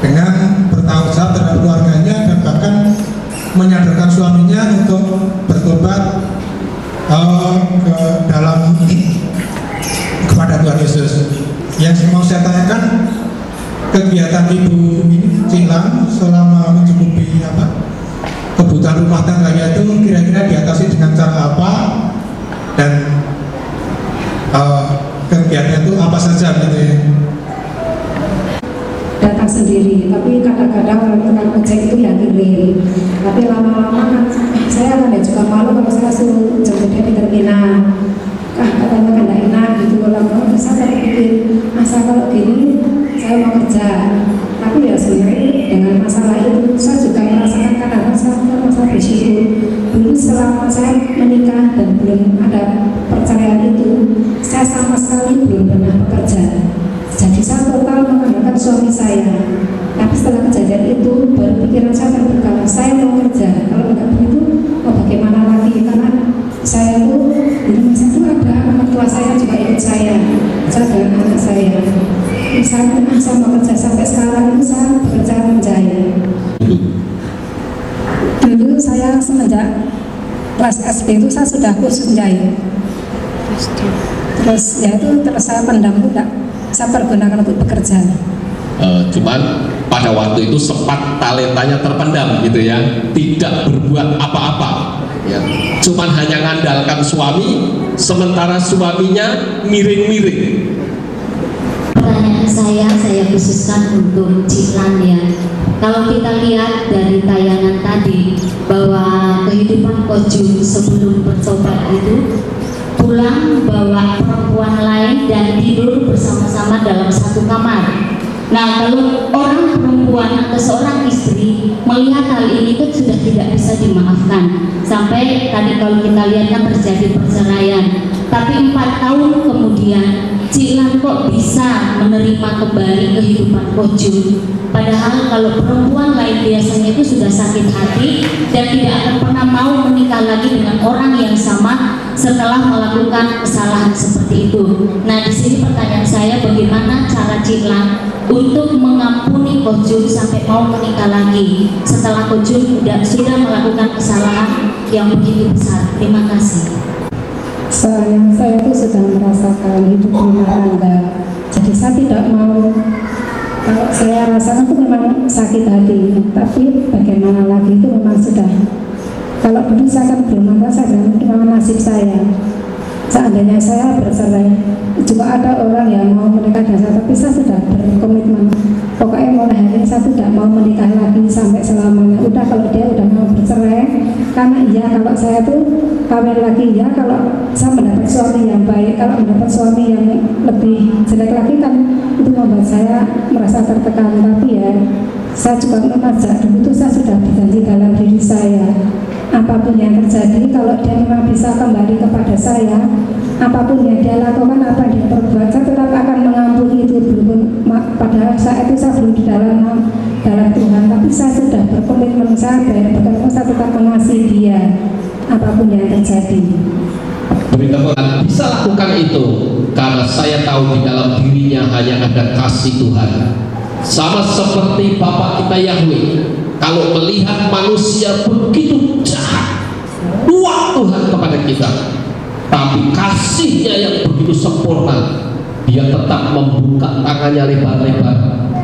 dengan bertanggung jawab terhadap keluarganya dan bahkan menyadarkan suaminya untuk bertobat ke dalam kepada Tuhan Yesus. Yang mau saya tanyakan, kegiatan Ibu ini Cilan selama mencukupi kebutuhan rumah tangganya itu kira-kira diatasi dengan cara apa, dan kegiatannya itu apa saja gitu ya? Datang sendiri, tapi kadang-kadang orang tukang ojek itu yang kirim. Tapi lama-lama kan saya kan juga malu kalau saya suruh jemput dia di terminal. Katanya kan tidak enak gitu. Lama-lama saya pikir, masa kalau gini saya mau kerja. Tapi ya sebenarnya dengan masalah itu saya juga merasakan kadang-kadang saya merasa bersyukur. Dulu selama saya menikah dan belum ada perceraian itu, saya sama sekali belum pernah bekerja. Jadi saya total mengandalkan suami saya. Tapi setelah kejadian itu baru pikiran saya terbuka, saya mau kerja. Kalau nggak begitu, oh bagaimana lagi? Karena saya itu di rumah saya itu ada anak tua saya juga ikut saya dengan anak saya. Saya mau kerja sampai sekarang itu saya bekerja menjahit. Dulu saya semenjak kelas SD itu saya sudah kursus menjahit. Terus ya itu terus saya pendam tidak. Saya pergunakan untuk bekerja. Cuman pada waktu itu sempat talentanya terpendam gitu ya, tidak berbuat apa-apa ya. Cuman hanya ngandalkan suami, sementara suaminya miring-miring. Pertanyaan saya khususkan untuk Cilan ya. Kalau kita lihat dari tayangan tadi bahwa kehidupan Kojun sebelum bertobat itu pulang bawa perempuan lain dan tidur bersama-sama dalam satu kamar. Nah, kalau orang perempuan atau seorang istri melihat hal ini itu sudah tidak bisa dimaafkan. Sampai tadi kalau kita lihat kan terjadi perceraian. Tapi 4 tahun kemudian Cilan kok bisa menerima kembali kehidupan Kojun. Padahal kalau perempuan lain biasanya itu sudah sakit hati dan tidak akan pernah mau menikah lagi dengan orang yang sama setelah melakukan kesalahan seperti itu. Nah, di sini pertanyaan saya, bagaimana cara Cilan untuk mengampuni Kojun sampai mau menikah lagi setelah Kojun sudah melakukan kesalahan yang begitu besar? Terima kasih. Soalnya saya itu sudah merasakan hidup rumah tangga. Jadi saya tidak mau, kalau saya rasakan itu memang sakit hati. Tapi bagaimana lagi itu memang sudah. Kalau dulu saya kan belum ada, saya bilang memang nasib saya. Seandainya saya bercerai, juga ada orang yang mau menikah dengan saya, tapi saya sudah berkomitmen. Pokoknya mulai hari ini saya tidak mau menikah lagi sampai selamanya. Udah kalau dia udah mau bercerai, karena iya kalau saya tuh kawin lagi ya, kalau saya mendapat suami yang baik, kalau mendapat suami yang lebih jelek lagi kan itu membuat saya merasa tertekan. Tapi ya saya juga memajak dulu itu saya sudah berjanji dalam diri saya, apapun yang terjadi, kalau dia memang bisa kembali kepada saya, apapun yang dia lakukan, apa yang dia perbuat, saya tetap akan mengampuni itu. Padahal saat itu saya belum di dalam Tuhan, tapi saya sudah berkomitmen, saya tetap mengasihi dia apapun yang terjadi. Beritahu bisa lakukan itu karena saya tahu di dalam dirinya hanya ada kasih Tuhan. Sama seperti Bapak kita Yahweh, kalau melihat manusia begitu jahat, kuat Tuhan kepada kita, tapi kasihnya yang begitu sempurna, dia tetap membuka tangannya lebar-lebar.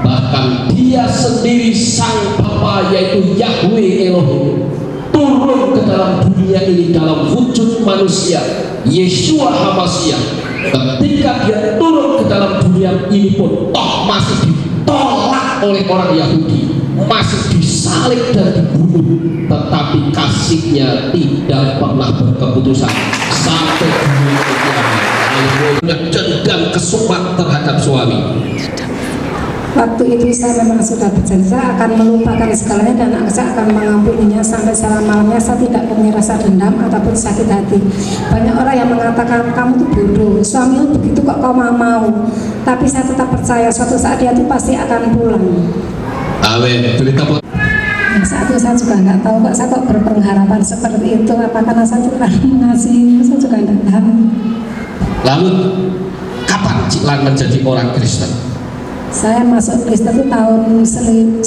Bahkan dia sendiri sang Bapa yaitu Yahweh Elohim turun ke dalam dunia ini dalam wujud manusia, Yeshua HaMashiach. Ketika dia turun ke dalam dunia ini pun toh masih ditolak oleh orang Yahudi, masih disalib dan dibunuh, tetapi kasihnya tidak pernah berkeputusan sampai dunia ini cenderung kesumat terhadap suami. Waktu itu saya memang sudah berjanji saya akan melupakan segalanya dan saya akan mengampuninya sampai selama-lamanya. Saya tidak punya rasa dendam ataupun sakit hati. Banyak orang yang mengatakan kamu tuh bodoh, suamimu begitu kok kau mau. Tapi saya tetap percaya suatu saat dia tuh pasti akan pulang. Amin. Saat itu saya juga nggak tahu kok saya kok berpengharapan seperti itu. Apa karena saya kurang mengasihi, saya juga nggak tahu. Lalu kapan Cik Lan menjadi orang Kristen? Saya masuk Kristen itu tahun 99.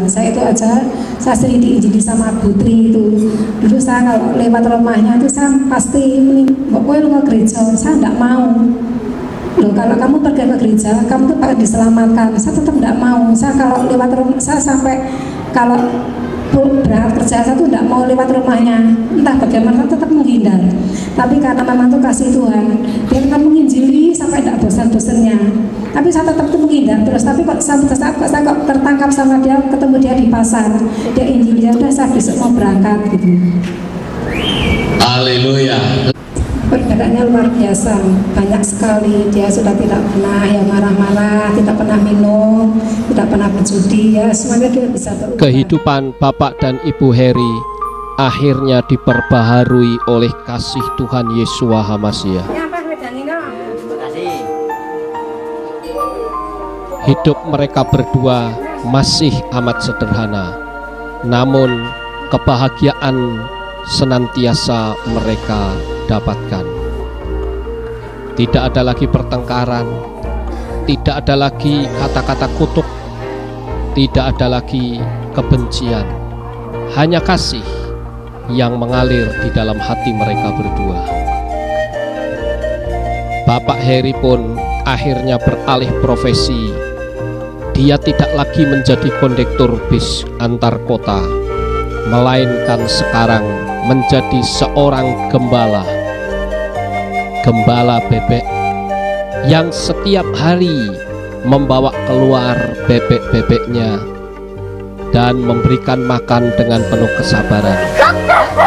Saya itu aja, saya sering diinjili sama Putri itu. Dulu saya kalau lewat rumahnya itu saya pasti pokoknya lu ke gereja, saya tidak mau. Loh, kalau kamu pergi ke gereja, kamu tuh akan diselamatkan. Saya tetap tidak mau. Saya kalau lewat rumah, saya sampai kalau berangkat kerja saya tuh tidak mau lewat rumahnya, entah bagaimana saya tetap menghindar. Tapi karena memang itu kasih Tuhan, dia akan menginjili sampai tidak bosan-bosannya. Tapi saya tetap tuh menghindar terus. Tapi kok saya kok tertangkap sama dia, ketemu dia di pasar, dia injili, ya udah saya besok mau berangkat gitu. Haleluya. Perbedaannya luar biasa, banyak sekali. Dia sudah tidak pernah yang marah-marah, tidak pernah minum, tidak pernah berjudi, ya semuanya dia bisa berubah. Kehidupan Bapak dan Ibu Heri akhirnya diperbaharui oleh kasih Tuhan Yeshua HaMashiach. Hidup mereka berdua masih amat sederhana, namun kebahagiaan senantiasa mereka dapatkan. Tidak ada lagi pertengkaran, tidak ada lagi kata-kata kutuk, tidak ada lagi kebencian, hanya kasih yang mengalir di dalam hati mereka berdua. Bapak Heri pun akhirnya beralih profesi. Dia tidak lagi menjadi kondektur bis antar kota, melainkan sekarang menjadi seorang gembala bebek yang setiap hari membawa keluar bebek-bebeknya dan memberikan makan dengan penuh kesabaran.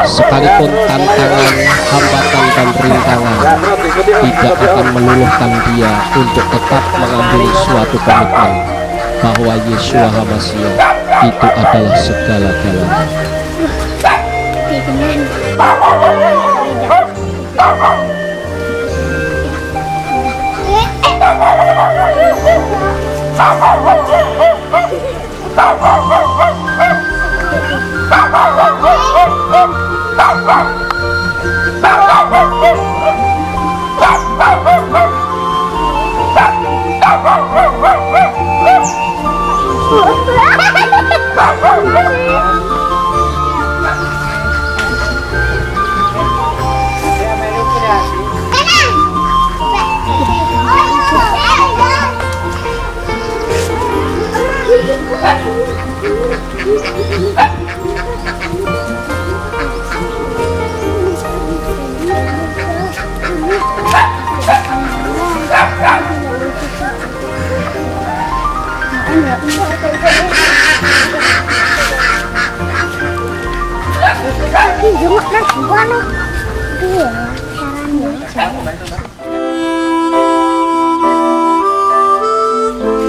Sekalipun tantangan, hambatan dan rintangan tidak akan meluluhkan dia untuk tetap mengambil suatu komitmen bahwa Yeshua HaMashiach itu adalah segala-galanya.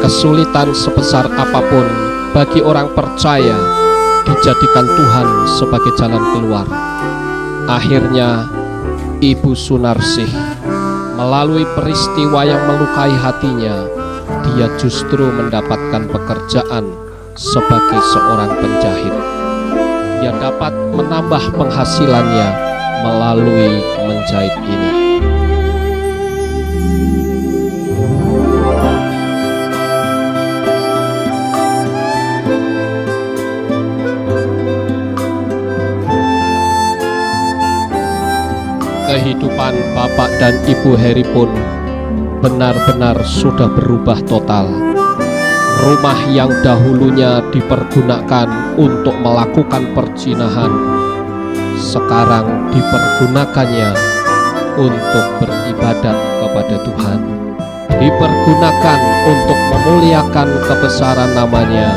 Kesulitan sebesar apapun bagi orang percaya dijadikan Tuhan sebagai jalan keluar. Akhirnya Ibu Sunarsih melalui peristiwa yang melukai hatinya, dia justru mendapatkan pekerjaan sebagai seorang penjahit. Dia dapat menambah penghasilannya melalui menjahit ini. Kehidupan Bapak dan Ibu Heri pun benar-benar sudah berubah total. Rumah yang dahulunya dipergunakan untuk melakukan perzinahan, sekarang dipergunakannya untuk beribadat kepada Tuhan. Dipergunakan untuk memuliakan kebesaran namanya.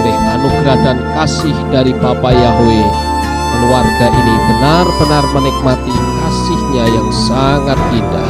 Oleh anugerah dan kasih dari Bapa Yahweh, keluarga ini benar-benar menikmati kasih-Nya yang sangat indah.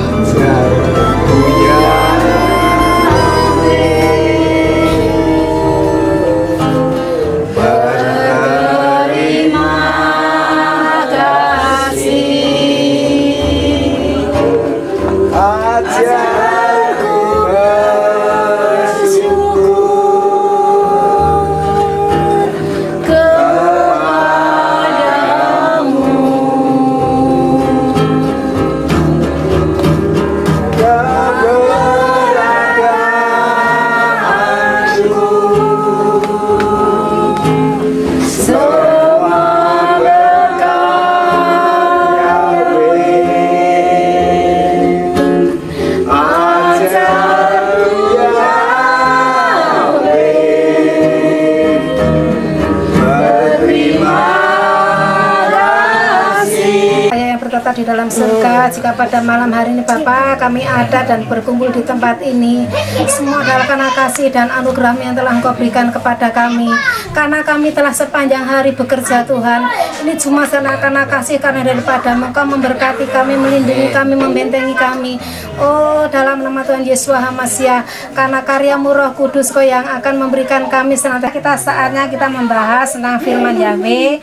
Di dalam surga, jika pada malam hari ini Bapa kami ada dan berkumpul di tempat ini, semua adalah karena kasih dan anugerah yang telah Engkau berikan kepada kami. Karena kami telah sepanjang hari bekerja Tuhan, ini cuma karena kasih, karena daripada Engkau memberkati kami, melindungi kami, membentengi kami. Oh, dalam nama Tuhan Yesus Hamasia, karena karya-Mu Roh Kudus Kau yang akan memberikan kami senantiasa. Saatnya kita membahas tentang firman Yahweh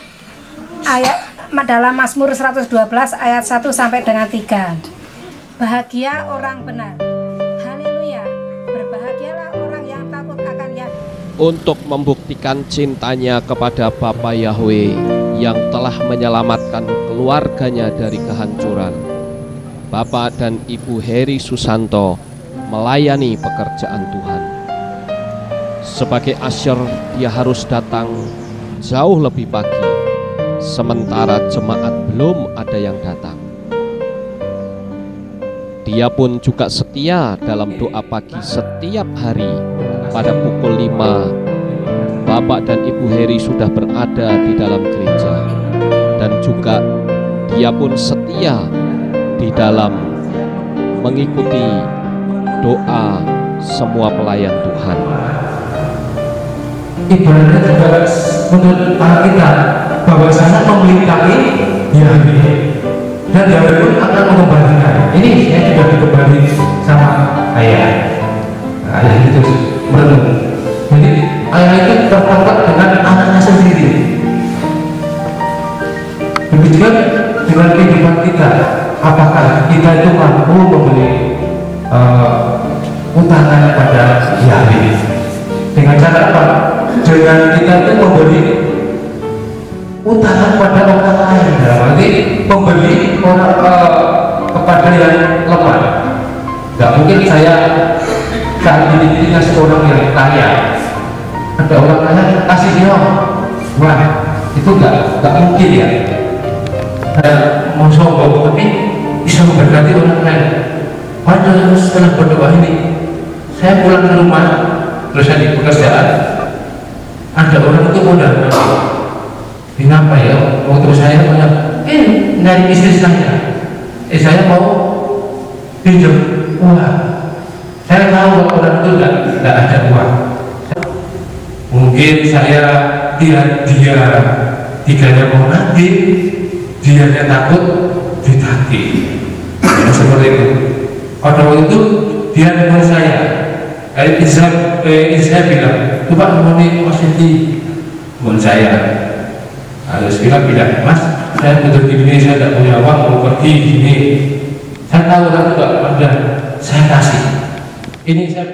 ayat dalam Mazmur 112 ayat 1 sampai dengan 3. Bahagia orang benar. Haleluya. Berbahagialah orang yang takut akan Yahweh. Untuk membuktikan cintanya kepada Bapa Yahweh yang telah menyelamatkan keluarganya dari kehancuran, Bapak dan Ibu Heri Susanto melayani pekerjaan Tuhan. Sebagai asyir, dia harus datang jauh lebih pagi, sementara jemaat belum ada yang datang. Dia pun juga setia dalam doa pagi setiap hari. Pada pukul 5, Bapak dan Ibu Heri sudah berada di dalam gereja. Dan juga dia pun setia di dalam mengikuti doa semua pelayan Tuhan. Ibaratnya juga menurut Alkitab bahwasanya memiliki Yahweh dan Yahweh pun akan mengembalikan. Ini saya juga dikembali sama ayah. Ayah itu merenung. Jadi ayah itu tertangkap dengan anaknya sendiri. Begitu dengan kehidupan kita, apakah kita itu mampu memberi utangan pada Yahweh? Dengan cara apa? Dengan kita itu memberi utangan pada orang lain, dalam arti memberi orang kepada yang lemah. Gak mungkin saya saat ini ngasih orang yang kaya, ada orang kaya kasih dia, wah itu gak mungkin ya. Saya mau sombong tapi bisa memberkati orang lain. Padahal setelah berdoa ini, saya pulang ke rumah, terus saya di pekerjaan, ada orang itu mau datang. Kenapa ya? Waktu saya punya, dari istri saya, saya mau pinjam uang. Saya tahu orang itu tidak ada uang. Mungkin saya lihat dia tiganya mau nagih, dianya takut ditagih. Ya, seperti itu. Pada waktu itu dia telepon saya, saya bilang, coba nemoni Mas Siti, telepon saya. Terus bilang, Mas, saya butuh gini, saya tidak punya uang, mau pergi gini. Saya tahu kan tidak ada, saya kasih. Ini saya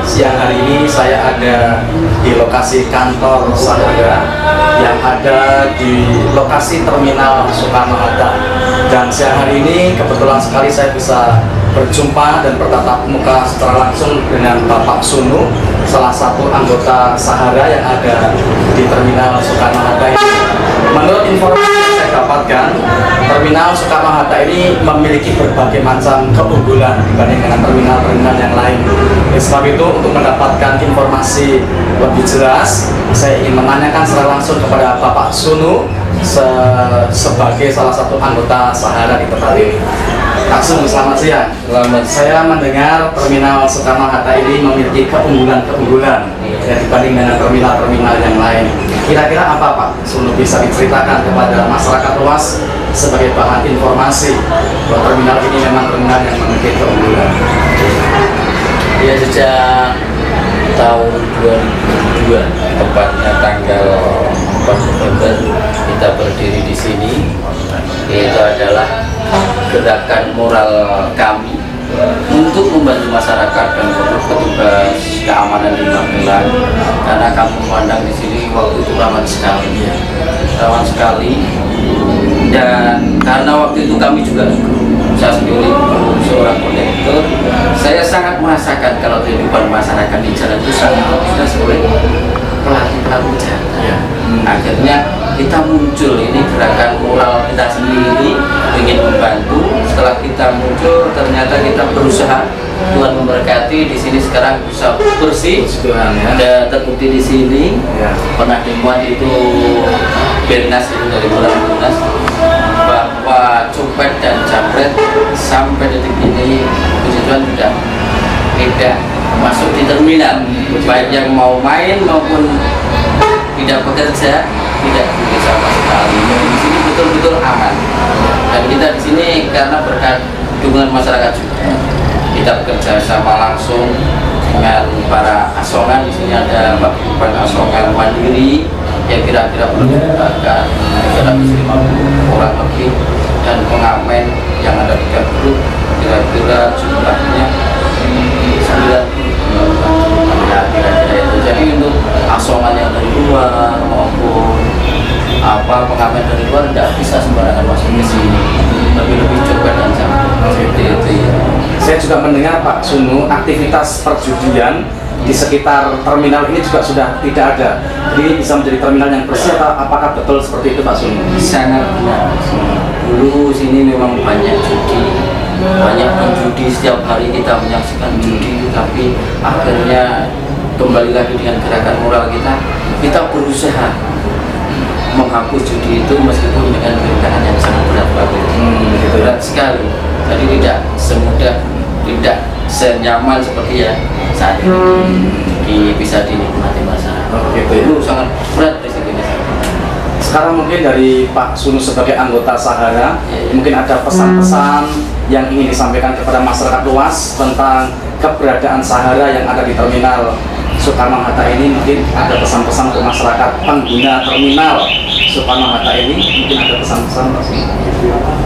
siang hari ini saya ada di lokasi kantor Sahara yang ada di lokasi Terminal Soekarno-Hatta, dan siang hari ini kebetulan sekali saya bisa berjumpa dan bertatap muka secara langsung dengan Bapak Sunu, salah satu anggota Sahara yang ada di Terminal Soekarno-Hatta ini. Menurut informasi yang saya dapatkan, Terminal Soekarno-Hatta ini memiliki berbagai macam keunggulan dibanding dengan terminal-terminal yang lain. Oleh sebab itu, untuk mendapatkan informasi lebih jelas, saya ingin menanyakan secara langsung kepada Bapak Sunu sebagai salah satu anggota Sahara di tempat ini. Pak Sunu, selamat siang. Selamat. Saya mendengar Terminal Soekarno-Hatta ini memiliki keunggulan dibanding dengan terminal-terminal yang lain. Kira-kira apa Pak Sunu bisa diceritakan kepada masyarakat luas sebagai bahan informasi bahwa terminal ini memang terminal yang memiliki keunggulan? Ya, sejak tahun 2002, tepatnya tanggal 4 November kita berdiri di sini. Itu adalah gerakan moral kami untuk membantu masyarakat dan petugas keamanan di Magelang, karena kami memandang di sini waktu itu rawan sekali, dan karena waktu itu kami juga, saya sendiri seorang kondektur, saya sangat merasakan kalau kehidupan masyarakat di jalan itu sangat tidak sulit pelaku jalan. Akhirnya kita muncul, ini gerakan moral kita sendiri ingin membantu. Setelah kita muncul, ternyata kita berusaha, Tuhan memberkati. Di sini sekarang bisa bersih, ada terbukti di sini. Pernah dimuat itu Bernas, itu dari bulan Bernas, bahwa copet dan jambret sampai detik ini puji Tuhan sudah tidak masuk di terminal, baik yang mau main maupun tidak bekerja, tidak boleh sama sekali. Jadi di sini betul-betul aman. Dan kita di sini karena berkat dukungan masyarakat juga, kita bekerja sama langsung dengan para asongan. Di sini ada 40 asongan mandiri yang kira-kira perlu diberikan 350 orang lebih, dan pengamen yang ada 3 grup, kira-kira jumlahnya 9. Ya, kira-kira itu. Jadi untuk asongan yang dari luar maupun pengamen dari luar tidak bisa sembarangan masuk ke sini, lebih coba dan seperti itu ya. Saya juga mendengar Pak Sunu, aktivitas perjudian di sekitar terminal ini juga sudah tidak ada. Jadi bisa menjadi terminal yang bersih, apakah betul seperti itu Pak Sunu? Sangat benar. Dulu sini memang banyak judi, banyak penjudi, setiap hari kita menyaksikan judi, tapi akhirnya kembali lagi dengan gerakan moral kita berusaha menghapus judi itu meskipun dengan rintangan yang sangat berat, berat sekali. Jadi tidak semudah, tidak senyaman seperti yang saat ini bisa dinikmati masyarakat. Itu sangat berat di sini. Sekarang mungkin dari Pak Sunu sebagai anggota Sahara, mungkin ada pesan-pesan yang ingin disampaikan kepada masyarakat luas tentang keberadaan Sahara yang ada di terminal Soekarno-Hatta ini. Mungkin ada pesan-pesan untuk masyarakat pengguna terminal Soekarno-Hatta ini, mungkin ada pesan-pesan Pak Sunu.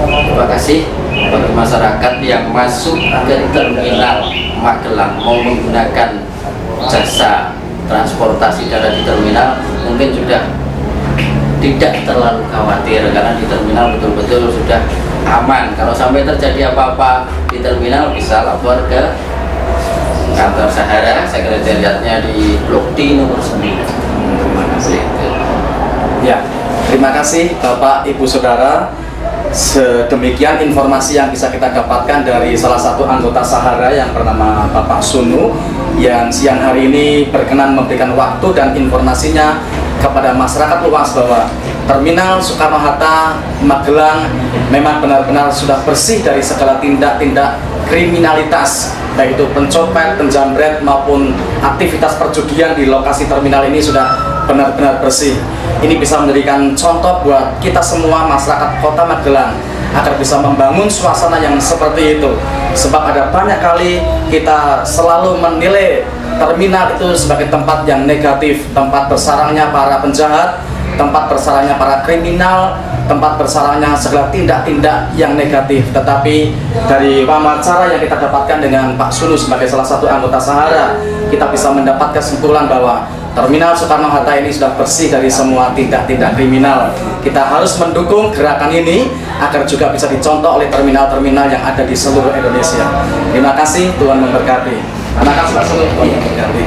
Terima kasih bagi masyarakat yang masuk ke terminal Magelang mau menggunakan jasa transportasi darat di terminal, mungkin sudah tidak terlalu khawatir karena di terminal betul-betul sudah aman. Kalau sampai terjadi apa-apa di terminal bisa lapor ke kantor Sahara, sekretariatnya di Blok D nomor 9. Terima kasih. Ya, terima kasih Bapak Ibu Saudara. Sedemikian informasi yang bisa kita dapatkan dari salah satu anggota Sahara yang bernama Bapak Sunu, yang siang hari ini berkenan memberikan waktu dan informasinya kepada masyarakat luas bahwa terminal Soekarno-Hatta Magelang memang benar-benar sudah bersih dari segala tindak-tindak kriminalitas, baik itu pencopet, penjambret maupun aktivitas perjudian di lokasi terminal ini sudah benar-benar bersih. Ini bisa menjadikan contoh buat kita semua masyarakat Kota Magelang agar bisa membangun suasana yang seperti itu. Sebab ada banyak kali kita selalu menilai terminal itu sebagai tempat yang negatif, tempat bersarangnya para penjahat, tempat bersarangnya para kriminal, tempat bersarangnya segala tindak-tindak yang negatif. Tetapi dari wawancara yang kita dapatkan dengan Pak Sunu sebagai salah satu anggota Sahara, kita bisa mendapat kesimpulan bahwa terminal Soekarno-Hatta ini sudah bersih dari semua tindak-tindak kriminal. Kita harus mendukung gerakan ini agar juga bisa dicontoh oleh terminal-terminal yang ada di seluruh Indonesia. Terima kasih, Tuhan memberkati. Terima kasih Pak Sunu, Tuhan memberkati.